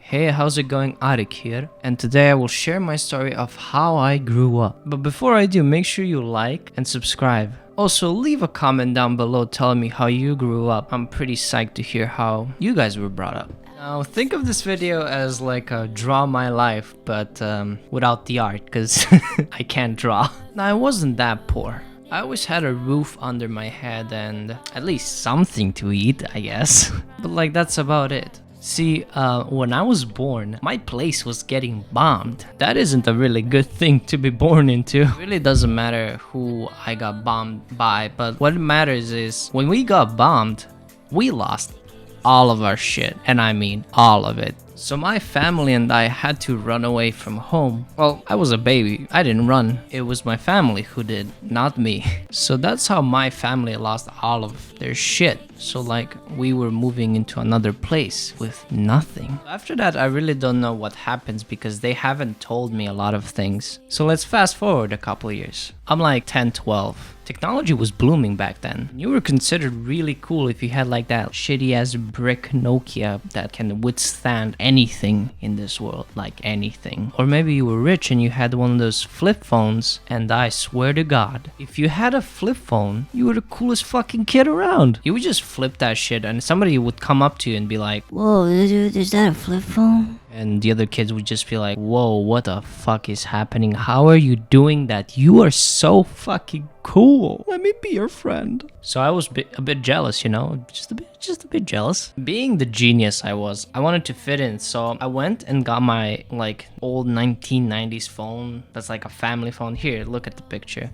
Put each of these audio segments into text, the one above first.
Hey, how's it going? Aric here, and today I will share my story of how I grew up. But before I do, make sure you like and subscribe. Also, leave a comment down below telling me how you grew up. I'm pretty psyched to hear how you guys were brought up. Now, think of this video as like a draw my life, but without the art, because I can't draw. Now, I wasn't that poor. I always had a roof under my head and at least something to eat, I guess. But like, that's about it. See, when I was born, my place was getting bombed. That isn't a really good thing to be born into. It really doesn't matter who I got bombed by, but what matters is when we got bombed, we lost all of our shit. And I mean all of it. So my family and I had to run away from home. Well, I was a baby. I didn't run. It was my family who did, not me. So that's how my family lost all of their shit. So like, we were moving into another place with nothing. After that, I really don't know what happens because they haven't told me a lot of things. So let's fast forward a couple years. I'm like 10, 12. Technology was blooming back then. You were considered really cool if you had like that shitty ass brick Nokia that can withstand anything in this world, like anything. Or maybe you were rich and you had one of those flip phones, and I swear to God, if you had a flip phone, you were the coolest fucking kid around. You would just flip that shit and somebody would come up to you and be like, "Whoa, dude, is that a flip phone?" And the other kids would just be like, "Whoa, what the fuck is happening? How are you doing that? You are so fucking cool. Let me be your friend." So I was a bit jealous, you know, just a bit jealous. Being the genius I was, I wanted to fit in. So I went and got my like old 1990s phone. That's like a family phone. Here, look at the picture.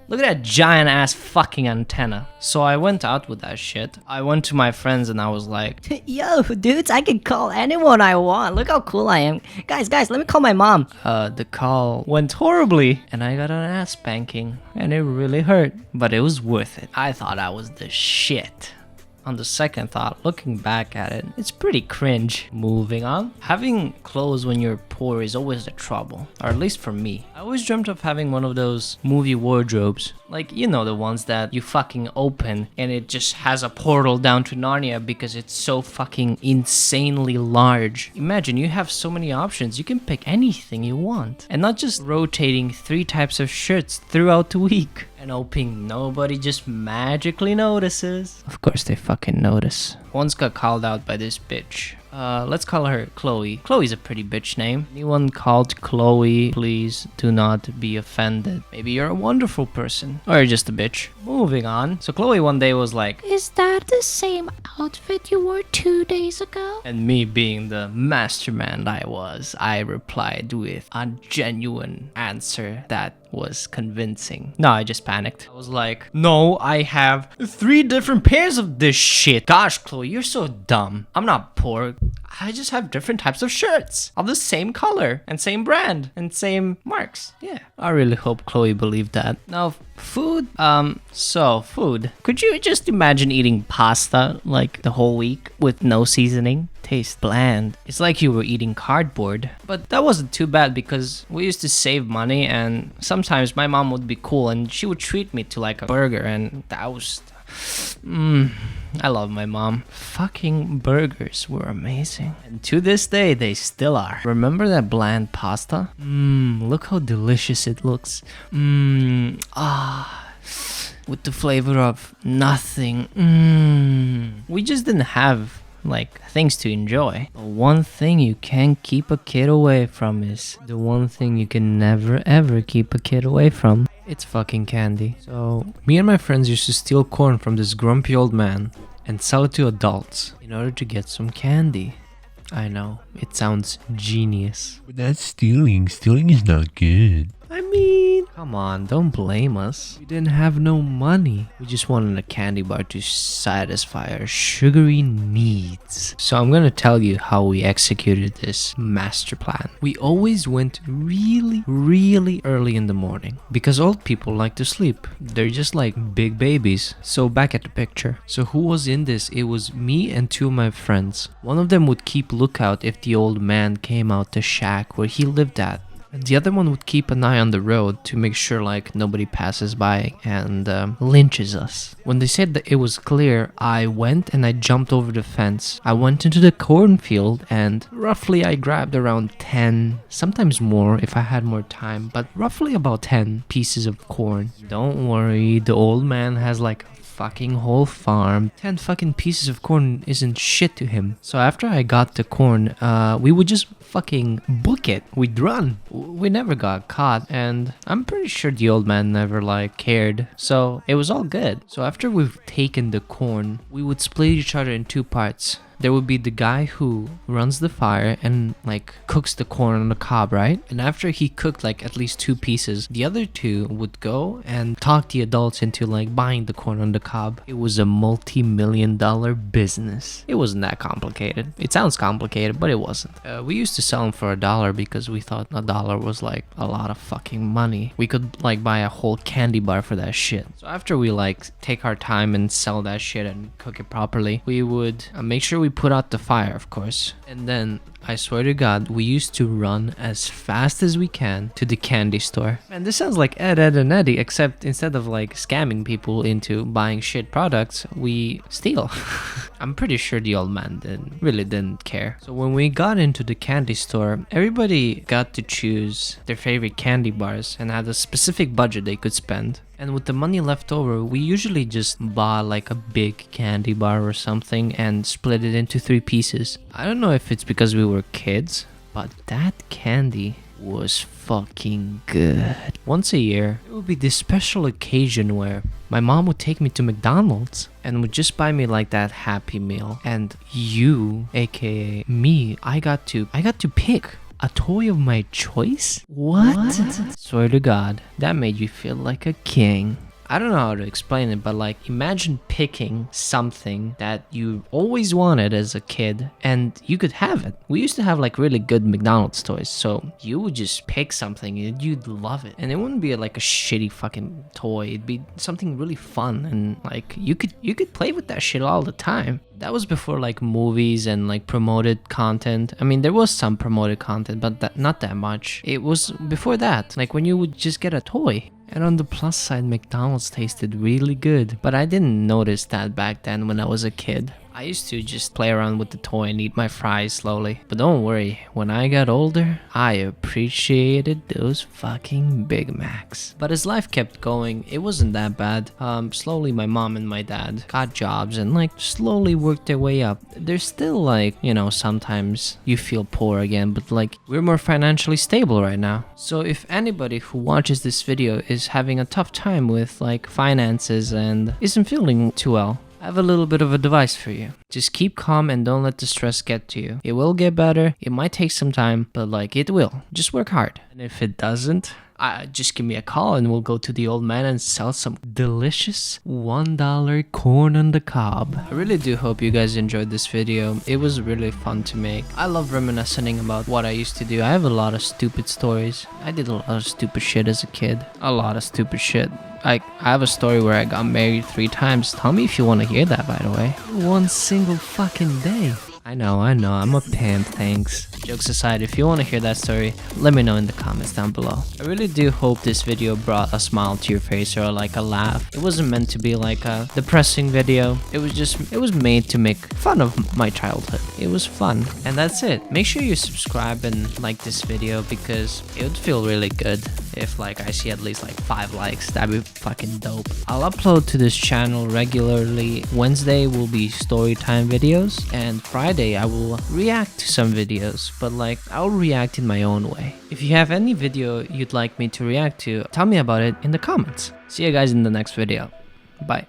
Look at that giant ass fucking antenna. So I went out with that shit. I went to my friends and I was like, "Yo, dudes, I can call anyone I want. Look how cool I am. Guys, let me call my mom." The call went horribly and I got an ass spanking and it really hurt, but it was worth it. I thought I was the shit. On the second thought, looking back at it, it's pretty cringe. Moving on. Having clothes when you're poor is always a trouble, or at least for me. I always dreamt of having one of those movie wardrobes. Like, you know, the ones that you fucking open and it just has a portal down to Narnia because it's so fucking insanely large. Imagine you have so many options. You can pick anything you want. And not just rotating 3 types of shirts throughout the week. And hoping nobody just magically notices. Of course they fucking notice. Once got called out by this bitch. Let's call her Chloe. Chloe's a pretty bitch name. Anyone called Chloe, please do not be offended. Maybe you're a wonderful person. Or you're just a bitch. Moving on. So Chloe one day was like, "Is that the same outfit you wore 2 days ago?" And me being the mastermind I was, I replied with a genuine answer that was convincing. No, I just panicked. I was like, "No, I have 3 different pairs of this shit." Gosh, Chloe, you're so dumb. I'm not poor. I just have different types of shirts of the same color and same brand and same marks. Yeah, I really hope Chloe believed that. Now, food. Food. Could you just imagine eating pasta like the whole week with no seasoning? Tastes bland. It's like you were eating cardboard. But that wasn't too bad because we used to save money and sometimes my mom would be cool and she would treat me to like a burger, and that was... I love my mom. Fucking burgers were amazing. And to this day, they still are. Remember that bland pasta? Look how delicious it looks. With the flavor of nothing. We just didn't have like things to enjoy. But one thing you can't keep a kid away from is the one thing you can never ever keep a kid away from. It's fucking candy. So me and my friends used to steal corn from this grumpy old man and sell it to adults in order to get some candy. I know, it sounds genius. But that's stealing. Stealing is not good. I mean, come on, don't blame us. We didn't have no money. We just wanted a candy bar to satisfy our sugary needs. So I'm gonna tell you how we executed this master plan. We always went really early in the morning because old people like to sleep. They're just like big babies. So back at the picture. So who was in this? It was me and 2 of my friends. One of them would keep lookout if the old man came out the shack where he lived at. The other one would keep an eye on the road to make sure like nobody passes by and lynches us. When they said that it was clear, I went and I jumped over the fence. I went into the cornfield and roughly I grabbed around 10, sometimes more if I had more time, but roughly about 10 pieces of corn. Don't worry, the old man has like fucking whole farm. 10 fucking pieces of corn isn't shit to him. So after I got the corn, we would just fucking book it. We'd run. We never got caught, and I'm pretty sure the old man never like cared. So it was all good. So after we've taken the corn, we would split each other in two parts. There would be the guy who runs the fire and like cooks the corn on the cob, right? And after he cooked like at least 2 pieces, the other 2 would go and talk the adults into like buying the corn on the cob. It was a multi-million-dollar business. It wasn't that complicated. It sounds complicated, but it wasn't. We used to sell them for $1 because we thought $1 was like a lot of fucking money. We could like buy a whole candy bar for that shit. So after we like take our time and sell that shit and cook it properly, we would make sure we put out the fire, of course. And then I swear to God, we used to run as fast as we can to the candy store. And this sounds like Ed, Ed, and Eddie, except instead of like scamming people into buying shit products, we steal. I'm pretty sure the old man really didn't care. So when we got into the candy store, everybody got to choose their favorite candy bars and had a specific budget they could spend. And with the money left over, we usually just bought like a big candy bar or something and split it into 3 pieces. I don't know if it's because we were kids, but that candy was fucking good. Once a year, it would be this special occasion where my mom would take me to McDonald's and would just buy me like that Happy Meal. And you, aka me, I got to pick a toy of my choice? What? Swear to God, that made you feel like a king. I don't know how to explain it, but like imagine picking something that you always wanted as a kid and you could have it. We used to have like really good McDonald's toys, so you would just pick something and you'd love it. And it wouldn't be like a shitty fucking toy. It'd be something really fun and like you could play with that shit all the time. That was before like movies and like promoted content. I mean, there was some promoted content, but not that much. It was before that, like when you would just get a toy. And on the plus side, McDonald's tasted really good, but I didn't notice that back then when I was a kid. I used to just play around with the toy and eat my fries slowly. But don't worry, when I got older, I appreciated those fucking Big Macs. But as life kept going, it wasn't that bad. Slowly my mom and my dad got jobs and like slowly worked their way up. There's still like, you know, sometimes you feel poor again, but like we're more financially stable right now. So if anybody who watches this video is having a tough time with like finances and isn't feeling too well, I have a little bit of advice for you. Just keep calm and don't let the stress get to you. It will get better. It might take some time, but like it will. Just work hard. And if it doesn't, just give me a call and we'll go to the old man and sell some delicious $1 corn on the cob. I really do hope you guys enjoyed this video. It was really fun to make. I love reminiscing about what I used to do. I have a lot of stupid stories. I did a lot of stupid shit as a kid. A lot of stupid shit. I have a story where I got married 3 times. Tell me if you want to hear that, by the way. One single fucking day. I know, I'm a pimp, thanks. Jokes aside, if you want to hear that story, let me know in the comments down below. I really do hope this video brought a smile to your face or like a laugh. It wasn't meant to be like a depressing video. It was made to make fun of my childhood. It was fun. And that's it. Make sure you subscribe and like this video because it would feel really good if like I see at least like 5 likes. That'd be fucking dope. I'll upload to this channel regularly. Wednesday will be storytime videos and Friday I will react to some videos, but like I'll react in my own way. If you have any video you'd like me to react to, tell me about it in the comments. See you guys in the next video. Bye.